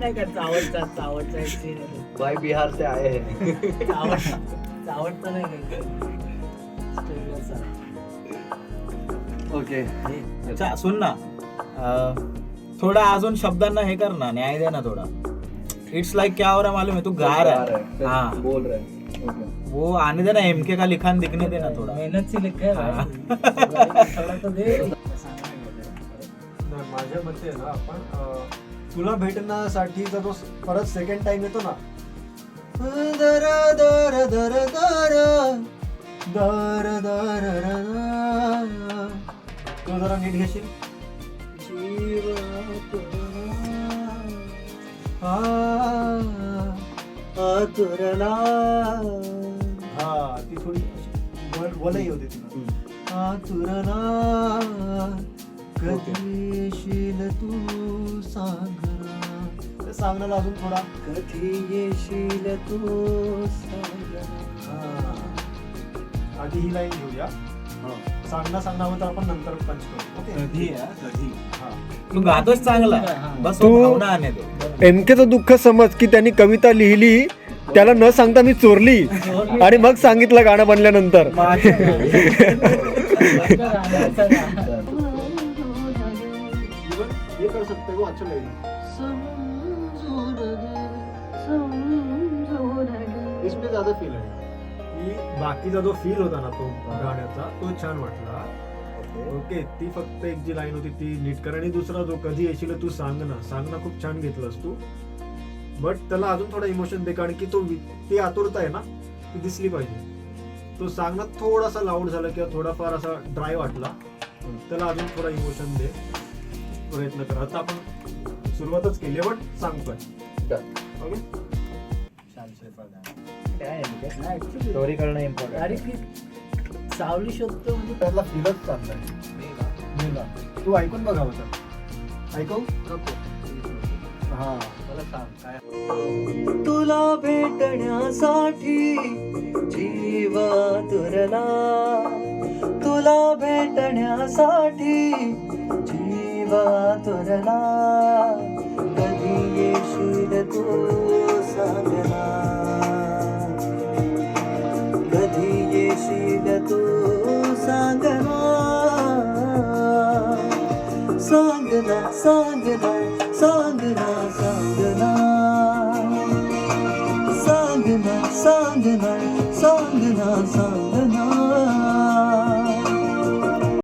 नाही का चावटचा एक सीन आहे. भाई बिहार से आए हैं. चावटचा नाही का ओके. अच्छा सुन ना, थोड़ा अजून शब्दांना हे कर ना, न्याय दे ना थोड़ा. इट्स लाइक क्या हो रहा है मालूम है, तू गा रहा है. हाँ बोल रहे हैं. ओके. वो आने देना, एमके का लिखाण दिखने देना थोड़ा. मेहनत से लिख है हाँ. थोड़ा तो दे. नाही, माझ्या मते आहे ना, आपण तुला भेटण्यासाठीचा जो परत सेकंड टाइम येतो ना, दर दर दर दर दर दर दर, तो जरा नीट घेशील. आतुरला हा, ती थोडी वलई होते तिला. आतुरला कधी येशील तू सांगना, ते सांगण्याला अजून थोडा कधी येशील तू सांगना. आधी ही लाईन घेऊया. सांगणं होतं आपण नंतर पंच करू. ओके. कधी हा. तू गातोच चांगला, बस तू- वो भावना आने दे. एमकेचं दुःख समज की त्यांनी कविता लिहिली, त्याला न सांगता मी चोरली आणि मग सांगितलं गाणं बनल्यानंतर. ये कर सकते हो, अच्छा लगेगा. इसमें ज्यादा फील आहे की बाकीचा जो फील होता ना तो गाण्याचा, तो छान वाटला. ओके. ती फक्त एक जी लाईन होती ती नीट कर, आणि दुसरा जो कधी येशील तू सांगणं खूप छान घेतलंस तू. बट त्याला अजून थोडा इमोशन दे, कारण की ती आतुरता आहे ना, ती दिसली पाहिजे. तो सांगणं थोडासा लाऊड झाला किंवा थोडाफार असा ड्राय वाटला, त्याला अजून थोडा इमोशन दे, प्रयत्न कर. आता आपण सुरुवातच केली बट सांगतोय. ओके. स्टोरी करणं इम्पॉर्टंट. अरे की सावली शोधतो म्हणजे त्याला फिरत चाललाय. तू ऐकून बघा होता. ऐकू हा. मला सांग काय. तुला भेटण्यासाठी जीव तुरला, तुला भेटण्यासाठी जीव तुरला, कधी येशील तू सांगना, कधी येशील तू सांगना, सांगना सांगना सांगना